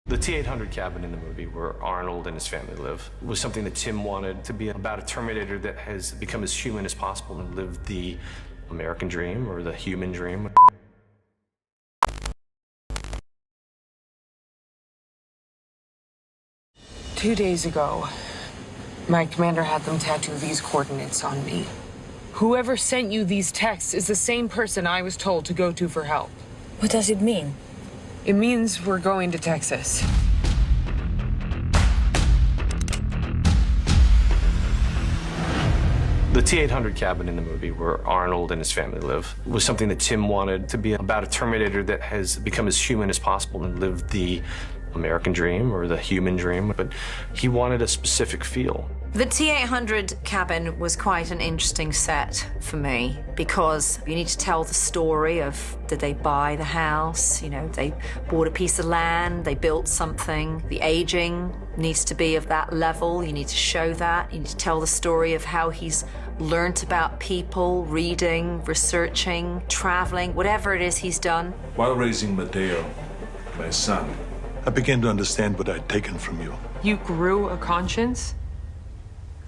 The T-800 cabin in the movie where Arnold and his family live was something that Tim wanted to be about a Terminator that has become as human as possible and lived the American dream or the human dream. Two days ago, my commander had them tattoo these coordinates on me. Whoever sent you these texts is the same person I was told to go to for help. What does it mean? It means we're going to Texas. The T-800 cabin in the movie where Arnold and his family live was something that Tim wanted to be about a Terminator that has become as human as possible and lived the American dream or the human dream, but he wanted a specific feel. The T-800 cabin was quite an interesting set for me because you need to tell the story of, did they buy the house? You know, they bought a piece of land, they built something. The aging needs to be of that level. You need to show that. You need to tell the story of how he's learnt about people, reading, researching, traveling, whatever it is he's done. While raising Mateo, my son, I began to understand what I'd taken from you. You grew a conscience?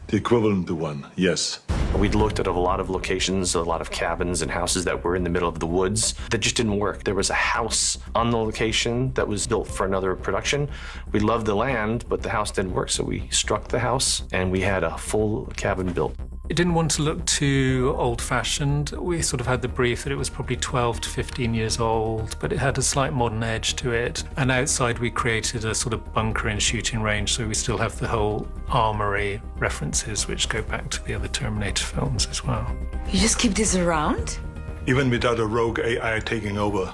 The equivalent to one, yes. We'd looked at a lot of locations, a lot of cabins and houses that were in the middle of the woods that just didn't work. There was a house on the location that was built for another production. We loved the land, but the house didn't work, so we struck the house and we had a full cabin built. It didn't want to look too old-fashioned. We sort of had the brief that it was probably 12 to 15 years old, but it had a slight modern edge to it. And outside we created a sort of bunker and shooting range, so we still have the whole armory references which go back to the other Terminator films as well. You just keep this around? Even without a rogue AI taking over,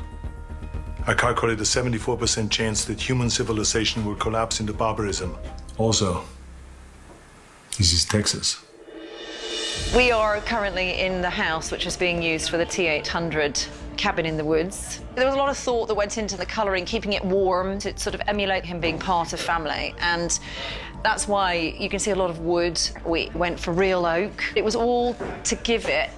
I calculate a 74% chance that human civilization will collapse into barbarism. Also, this is Texas. We are currently in the house which is being used for the T-800 cabin in the woods. There was a lot of thought that went into the colouring, keeping it warm to sort of emulate him being part of family, and that's why you can see a lot of wood. We went for real oak. It was all to give it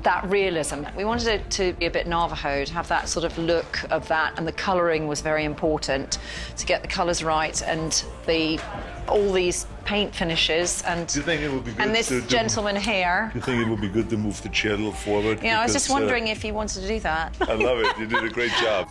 that realism. We wanted it to be a bit Navajo, to have that sort of look of that, and the colouring was very important to get the colours right, and all these paint finishes, and Do you think it would be good and this gentleman here. Do you think it would be good to move the chair a little forward? Yeah, I was just wondering if you wanted to do that. I love it. You did a great job.